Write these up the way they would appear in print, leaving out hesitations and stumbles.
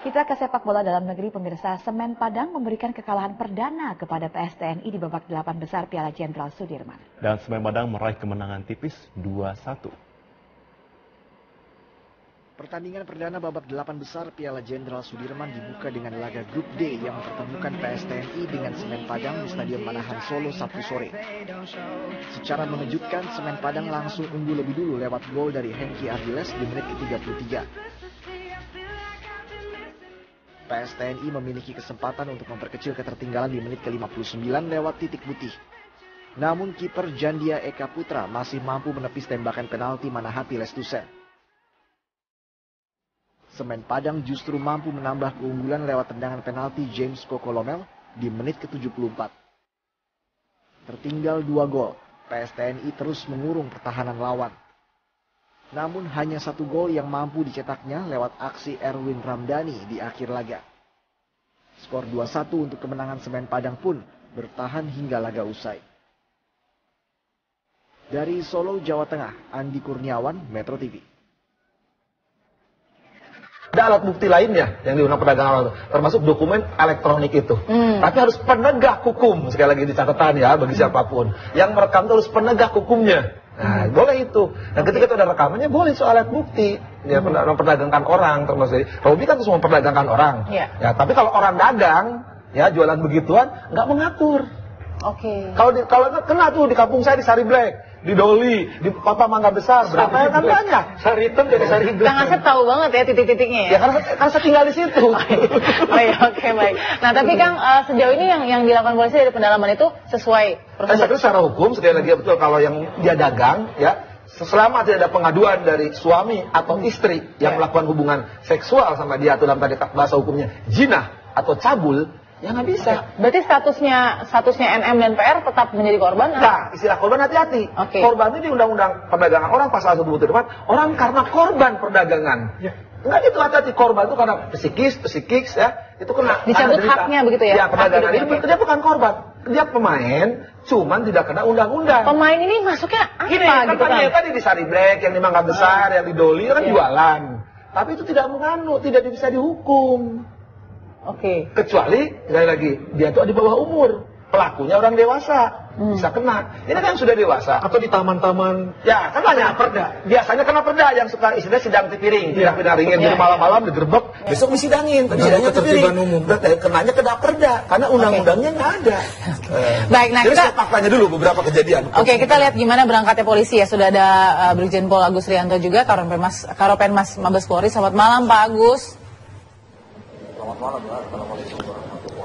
Kita ke sepak bola dalam negeri, pemirsa. Semen Padang memberikan kekalahan perdana kepada PSTNI di babak 8 besar Piala Jenderal Sudirman. Dan Semen Padang meraih kemenangan tipis 2-1. Pertandingan perdana babak 8 besar Piala Jenderal Sudirman dibuka dengan laga grup D yang mempertemukan PSTNI dengan Semen Padang di Stadion Manahan Solo Sabtu sore. Secara mengejutkan, Semen Padang langsung unggul lebih dulu lewat gol dari Hengki Ardiles di menit ke-33. PSTNI memiliki kesempatan untuk memperkecil ketertinggalan di menit ke-59 lewat titik putih. Namun kiper Jandia Eka Putra masih mampu menepis tembakan penalti Manahati Lestusen. Semen Padang justru mampu menambah keunggulan lewat tendangan penalti James Kokolomel di menit ke-74. Tertinggal 2 gol, PSTNI terus mengurung pertahanan lawan. Namun hanya 1 gol yang mampu dicetaknya lewat aksi Erwin Ramdhani di akhir laga. Skor 2-1 untuk kemenangan Semen Padang pun bertahan hingga laga usai. Dari Solo, Jawa Tengah, Andi Kurniawan, Metro TV. Ada alat bukti lainnya yang diundang perdagangan orang, termasuk dokumen elektronik itu. Tapi harus penegak hukum, sekali lagi di catatan ya, bagi siapapun. Yang merekam itu harus penegak hukumnya. Nah, boleh itu. Dan ketika itu ada rekamannya, boleh soal alat bukti. Dia memperdagangkan orang, termasuk Robi kan semua memperdagangkan orang. Ya, tapi kalau orang dagang, ya jualan begituan, nggak mengatur. Kalau kena tuh di kampung saya di Sari Black, di Doli, di Papa Mangga Besar, berapa ya kan banyak. Sari Hitam jadi Sari Black. Kang Asep tahu banget ya titik-titiknya ya. Ya karena saya tinggal di situ. Oke, baik. Nah, tapi Kang, sejauh ini yang dilakukan polisi dari pendalaman itu sesuai prosedur. Saya kira secara hukum sekali lagi betul, kalau yang dia dagang ya, selama tidak ada pengaduan dari suami atau istri yang melakukan hubungan seksual sama dia, atau dalam tadi bahasa hukumnya jinah atau cabul, ya nggak bisa. Berarti statusnya NM dan PR tetap menjadi korban? Nah, istilah korban hati-hati. Korban itu di Undang-Undang Perdagangan Orang pasal 174, orang karena korban perdagangan. Enggak gitu, hati-hati. Korban itu karena psikis ya, itu kena dicabut haknya begitu ya. Ya, perdagangan ini dia bukan korban, dia pemain, cuman tidak kena undang-undang. Pemain ini masuknya apa gini, gitu kan? Tadi di Sari Black, yang di Mangga Besar, yang di Doli kan jualan. Tapi itu tidak tidak bisa dihukum. Kecuali, sekali lagi, dia itu di bawah umur. Pelakunya orang dewasa. Bisa kena. Ini kan sudah dewasa. Atau di taman-taman. Ya, kan banyak perda. Biasanya kena perda yang suka istilahnya sidang tipiring. Tidak pidana ringin. Jadi malam-malam digerebek. Besok disidangin. Sidangnya tipiring. Kenanya kena perda. Karena undang-undangnya nggak ada. Baik, nah jadi saya faktanya dulu beberapa kejadian. Kita lihat gimana berangkatnya polisi ya. Sudah ada Brigjen Pol Agus Rianto juga, Karopenmas Mabes Polri. Selamat malam Pak Agus.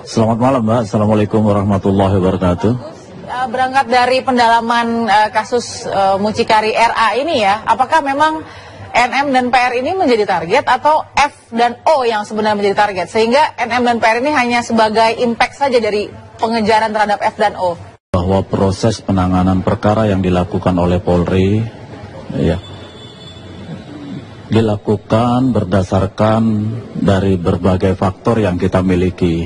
Selamat malam Mbak, Assalamualaikum warahmatullahi wabarakatuh. Berangkat dari pendalaman kasus mucikari RA ini ya, apakah memang NM dan PR ini menjadi target atau F dan O yang sebenarnya menjadi target? Sehingga NM dan PR ini hanya sebagai impact saja dari pengejaran terhadap F dan O. Bahwa proses penanganan perkara yang dilakukan oleh Polri ya, dilakukan berdasarkan dari berbagai faktor yang kita miliki.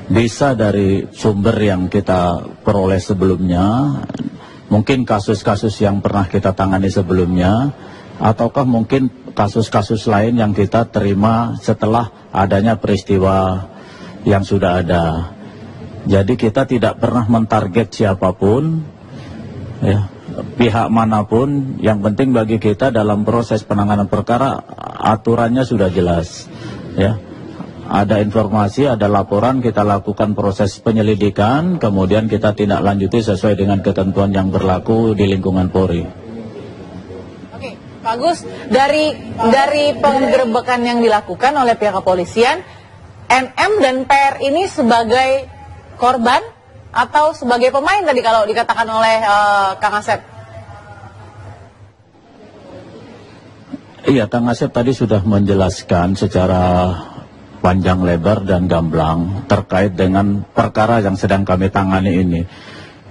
Bisa dari sumber yang kita peroleh sebelumnya, mungkin kasus-kasus yang pernah kita tangani sebelumnya, ataukah mungkin kasus-kasus lain yang kita terima setelah adanya peristiwa yang sudah ada. Jadi kita tidak pernah mentarget siapapun, ya, pihak manapun. Yang penting bagi kita dalam proses penanganan perkara, aturannya sudah jelas, ya. Ada informasi, ada laporan, kita lakukan proses penyelidikan, kemudian kita tindak lanjuti sesuai dengan ketentuan yang berlaku di lingkungan Polri. Oke, Pak Agus, dari penggerebekan yang dilakukan oleh pihak kepolisian, NM dan PR ini sebagai korban atau sebagai pemain tadi kalau dikatakan oleh Kang Asep? Iya, Kang Asep tadi sudah menjelaskan secara panjang lebar dan gamblang terkait dengan perkara yang sedang kami tangani ini.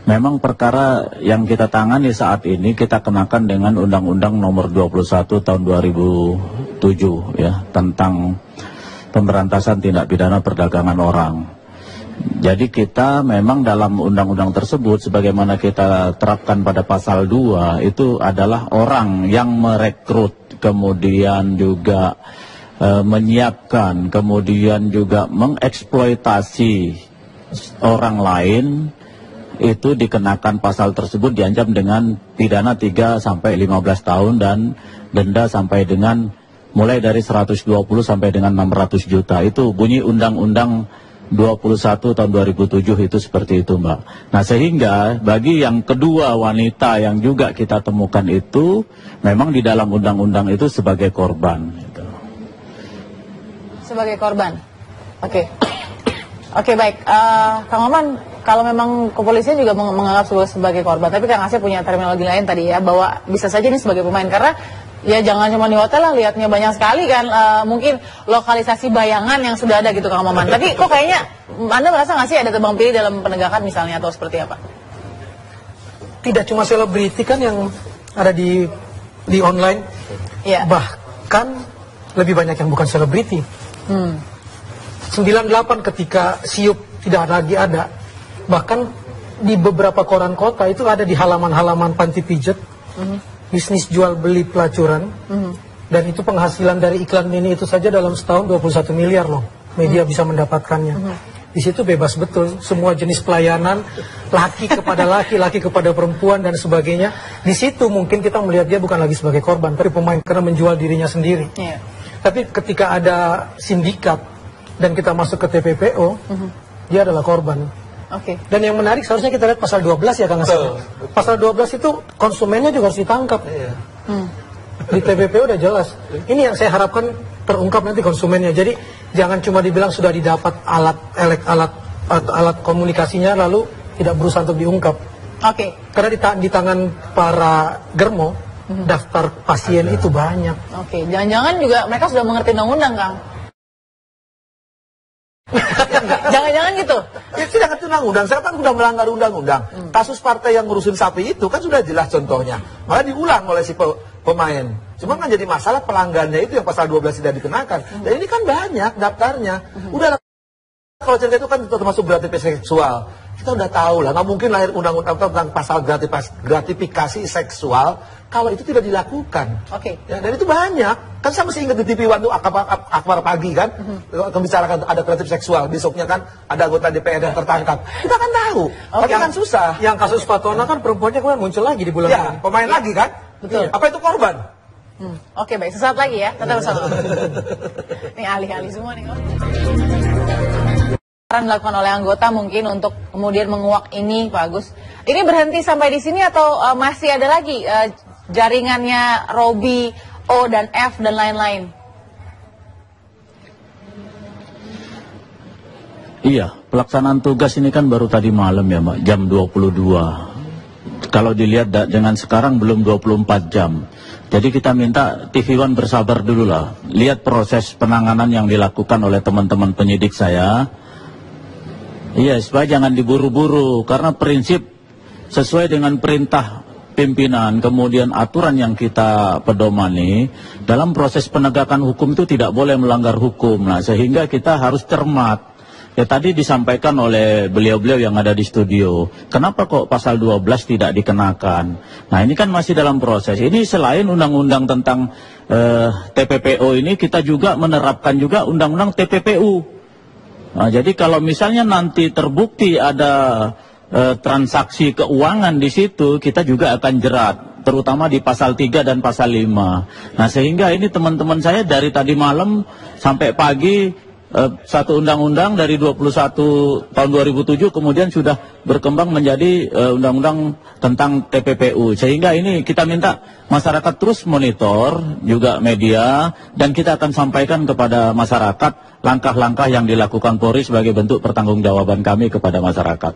Memang perkara yang kita tangani saat ini kita kenakan dengan Undang-Undang Nomor 21 Tahun 2007 ya, tentang pemberantasan tindak pidana perdagangan orang. Jadi kita memang dalam undang-undang tersebut sebagaimana kita terapkan pada pasal 2 itu adalah orang yang merekrut, kemudian juga menyiapkan, kemudian juga mengeksploitasi orang lain, itu dikenakan pasal tersebut diancam dengan pidana 3 sampai 15 tahun dan denda sampai dengan mulai dari 120 sampai dengan 600 juta. Itu bunyi Undang-Undang 21 tahun 2007 itu seperti itu, Mbak. Nah, sehingga bagi yang kedua wanita yang juga kita temukan itu memang di dalam undang-undang itu sebagai korban gitu. Sebagai korban. Oke. Oke, baik. Kang Maman, kalau memang kepolisian juga menganggap sebagai korban, tapi Kang Asep punya terminologi lain tadi ya, bahwa bisa saja ini sebagai pemain, karena ya jangan cuma di hotel lah, lihatnya banyak sekali kan, mungkin lokalisasi bayangan yang sudah ada gitu Kang Maman. Tapi kok kayaknya Anda merasa nggak sih ada tebang pilih dalam penegakan misalnya, atau seperti apa? Tidak cuma selebriti kan yang ada di online, ya. Bahkan lebih banyak yang bukan selebriti. 98 ketika Siup tidak lagi ada, bahkan di beberapa koran kota itu ada di halaman-halaman panti pijat, bisnis jual beli pelacuran, dan itu penghasilan dari iklan mini itu saja dalam setahun 21 miliar loh, media bisa mendapatkannya. Di situ bebas betul, semua jenis pelayanan, laki kepada laki, laki kepada perempuan dan sebagainya. Di situ mungkin kita melihat dia bukan lagi sebagai korban, tapi pemain karena menjual dirinya sendiri. Tapi ketika ada sindikat dan kita masuk ke TPPO, dia adalah korban. Dan yang menarik seharusnya kita lihat pasal 12 ya Kang Asep. Pasal 12 itu konsumennya juga harus ditangkap. Di TPPO udah jelas. Ini yang saya harapkan terungkap nanti konsumennya. Jadi jangan cuma dibilang sudah didapat alat komunikasinya lalu tidak berusaha untuk diungkap. Karena di tangan para germo daftar pasien itu banyak. Jangan-jangan juga mereka sudah mengerti undang-undang, Kang. Jangan-jangan gitu. Ya tidak ngerti undang-undang, saya kan sudah melanggar undang-undang. Kasus partai yang ngurusin sapi itu kan sudah jelas contohnya. Malah diulang oleh si pemain. Cuma kan jadi masalah pelanggannya itu yang pasal 12 tidak dikenakan. Dan ini kan banyak daftarnya. Udah, kalau cerita itu kan termasuk gratifikasi seksual. Kita udah tahu lah, nggak mungkin lahir undang-undang tentang pasal gratifikasi seksual kalau itu tidak dilakukan. Ya, dan itu banyak. Kan saya masih ingat di TV One itu Akbar Pagi kan, membicarakan ada gratifikasi seksual. Besoknya kan ada anggota DPR yang tertangkap. Kita kan tahu, tapi kan susah. Yang kasus Fatona kan perempuannya kemarin muncul lagi di bulan ini. Pemain lagi kan? Betul. Apa itu korban? Baik, sesaat lagi ya, tetap bersama. Ini alih-alih semua nih. Dilakukan oleh anggota mungkin untuk kemudian menguak ini, Pak Agus. Ini berhenti sampai di sini atau masih ada lagi jaringannya Robi, O dan F dan lain-lain? Iya, pelaksanaan tugas ini kan baru tadi malam ya Mbak, jam 22. Kalau dilihat dengan sekarang belum 24 jam. Jadi kita minta TV One bersabar dulu lah. Lihat proses penanganan yang dilakukan oleh teman-teman penyidik saya. Iya, supaya jangan diburu-buru, karena prinsip sesuai dengan perintah pimpinan, kemudian aturan yang kita pedomani, dalam proses penegakan hukum itu tidak boleh melanggar hukum. Nah, sehingga kita harus cermat. Ya tadi disampaikan oleh beliau-beliau yang ada di studio, kenapa kok pasal 12 tidak dikenakan? Nah, ini kan masih dalam proses. Ini selain undang-undang tentang TPPO ini, kita juga menerapkan juga undang-undang TPPU. Nah, jadi kalau misalnya nanti terbukti ada transaksi keuangan di situ, kita juga akan jerat, terutama di pasal 3 dan pasal 5. Nah, sehingga ini teman-teman saya dari tadi malam sampai pagi satu undang-undang dari 21 tahun 2007 kemudian sudah berkembang menjadi undang-undang tentang TPPU. Sehingga ini kita minta masyarakat terus monitor, juga media, dan kita akan sampaikan kepada masyarakat langkah-langkah yang dilakukan Polri sebagai bentuk pertanggungjawaban kami kepada masyarakat.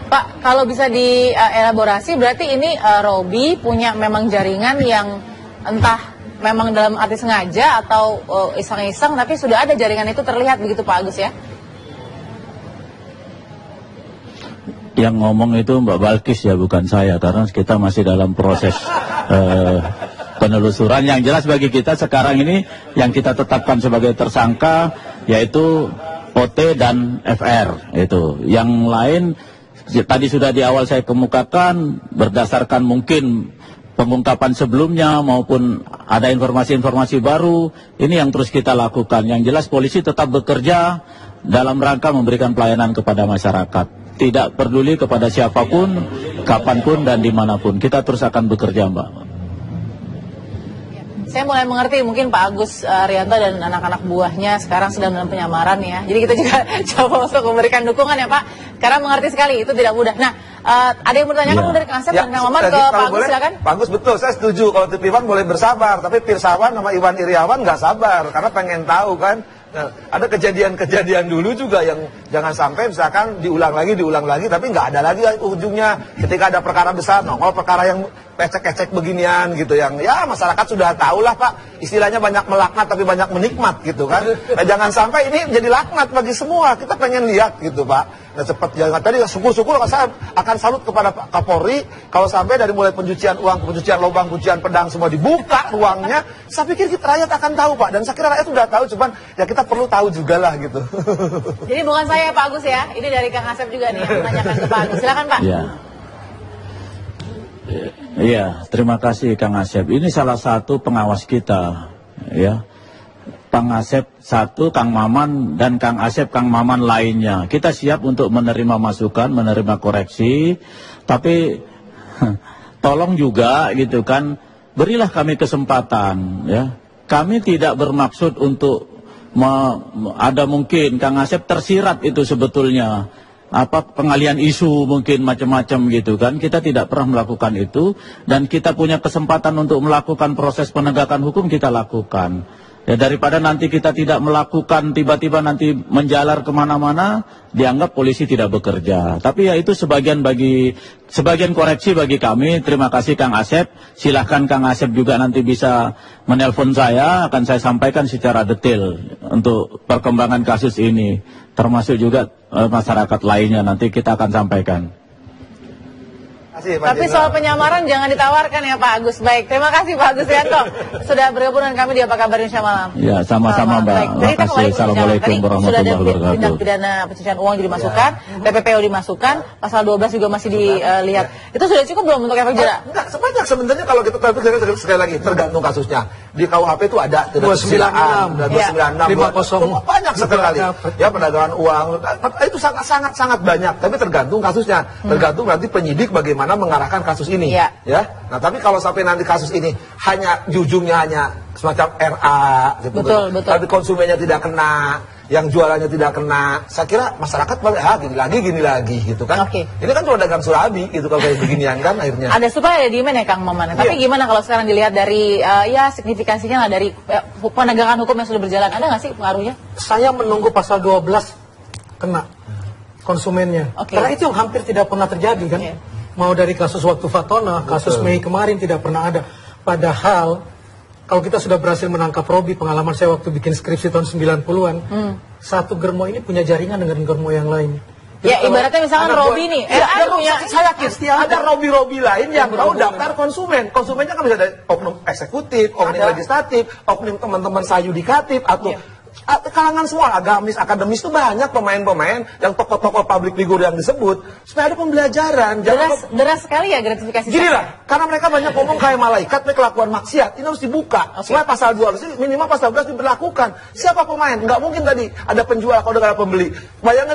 Pak, kalau bisa dielaborasi, berarti ini Robi punya memang jaringan yang entah memang dalam arti sengaja atau iseng-iseng, tapi sudah ada jaringan itu terlihat begitu Pak Agus ya? Yang ngomong itu Mbak Balkis ya, bukan saya, karena kita masih dalam proses penelusuran. Yang jelas bagi kita sekarang ini yang kita tetapkan sebagai tersangka yaitu OT dan FR itu. Yang lain tadi sudah di awal saya kemukakan berdasarkan mungkin pengungkapan sebelumnya maupun ada informasi-informasi baru, ini yang terus kita lakukan. Yang jelas polisi tetap bekerja dalam rangka memberikan pelayanan kepada masyarakat. Tidak peduli kepada siapapun, kapanpun dan dimanapun. Kita terus akan bekerja, Mbak. Saya mulai mengerti, mungkin Pak Agus Rianto dan anak-anak buahnya sekarang sedang dalam penyamaran ya. Jadi kita juga coba untuk memberikan dukungan ya Pak, karena mengerti sekali itu tidak mudah. Nah, ada yang bertanya kamu dari Kang Asep dan Kang Maman ke Pak Agus, silakan. Pak Agus, betul, saya setuju kalau Tip Iwan boleh bersabar, tapi Pirsawan sama Iwan Iriawan nggak sabar karena pengen tahu kan. Nah, ada kejadian-kejadian dulu juga yang jangan sampai misalkan diulang lagi, tapi nggak ada lagi ujungnya. Ketika ada perkara besar, nongol perkara yang pecek-kecek beginian gitu, yang ya masyarakat sudah tahu lah Pak, istilahnya banyak melaknat tapi banyak menikmat gitu kan. Nah, jangan sampai ini menjadi laknat bagi semua, kita pengen lihat gitu Pak. Nah cepat, jangan tadi syukur-syukur saya akan salut kepada Pak Kapolri kalau sampai dari mulai pencucian uang, pencucian lubang, pencucian pedang semua dibuka ruangnya. Saya pikir kita rakyat akan tahu Pak, dan saya kira rakyat sudah tahu, cuman ya kita perlu tahu juga lah gitu. Jadi bukan saya Pak Agus ya, ini dari Kang Asep juga nih yang menanyakan ke Pak Agus. Silakan Pak. Iya, terima kasih Kang Asep. Ini salah satu pengawas kita, ya. Kang Asep satu, Kang Maman dan Kang Asep, Kang Maman lainnya. Kita siap untuk menerima masukan, menerima koreksi, tapi tolong juga gitu kan, berilah kami kesempatan, ya. Kami tidak bermaksud untuk ada mungkin Kang Asep tersirat itu sebetulnya. Pengalian isu mungkin macam-macam gitu kan. Kita tidak pernah melakukan itu, dan kita punya kesempatan untuk melakukan proses penegakan hukum, kita lakukan. Ya, daripada nanti kita tidak melakukan, tiba-tiba nanti menjalar kemana-mana, dianggap polisi tidak bekerja. Tapi ya itu sebagian koreksi bagi kami. Terima kasih Kang Asep. Silahkan Kang Asep juga nanti bisa menelpon saya, akan saya sampaikan secara detail untuk perkembangan kasus ini. Termasuk juga masyarakat lainnya, nanti kita akan sampaikan. Tapi soal penyamaran jangan ditawarkan ya Pak Agus. Baik, terima kasih Pak Agus Rianto sudah bergabung dengan kami di Apa Kabar Indonesia Malam. Ya, sama-sama Mbak. Terima kasih. Assalamualaikum warahmatullahi wabarakatuh. Sudah ada tindak pidana pencucian uang dimasukkan, PPPO dimasukkan, pasal 12 juga masih dilihat. Itu sudah cukup belum untuk efek jerah? Enggak, sebanyak sebenarnya kalau kita sekali lagi tergantung kasusnya. Di KUHP itu ada 296 dan 296 banyak sekali. Ya, perdagangan uang itu sangat banyak, tapi tergantung kasusnya. Tergantung nanti penyidik bagaimana mengarahkan kasus ini, ya. Nah, tapi kalau sampai nanti kasus ini hanya ujungnya hanya semacam RA, gitu, betul. Tapi konsumennya tidak kena, yang jualannya tidak kena, saya kira masyarakat gini lagi, gitu kan? Ini kan cuma dagang surabi, gitu kalau kayak beginian kan akhirnya. Ada supply ada demand ya Kang Maman. Tapi gimana kalau sekarang dilihat dari signifikansinya lah dari penegakan hukum yang sudah berjalan, ada nggak sih pengaruhnya? Saya menunggu pasal 12 kena konsumennya, karena itu yang hampir tidak pernah terjadi kan. Mau dari kasus waktu Fatona, kasus Mei kemarin tidak pernah ada. Padahal kalau kita sudah berhasil menangkap Robi, pengalaman saya waktu bikin skripsi tahun 90-an, satu germo ini punya jaringan dengan germo yang lain. Ya ibaratnya misalkan Robi nih, saya yakin ada Robi lain yang tahu daftar konsumen. Konsumennya kan bisa dari oknum eksekutif, oknum legislatif, oknum teman-teman sayudikatif, atau kalangan semua, agamis, akademis itu banyak pemain-pemain yang tokoh-tokoh public figure yang disebut, supaya ada pembelajaran. Deras sekali ya gratifikasi. Gini lah, karena mereka banyak ngomong kayak malaikat, mereka kelakuan maksiat, ini harus dibuka. Supaya pasal 12 minimal pasal 12 diberlakukan. Siapa pemain? Nggak mungkin tadi ada penjual kalau ada pembeli. Bayangkan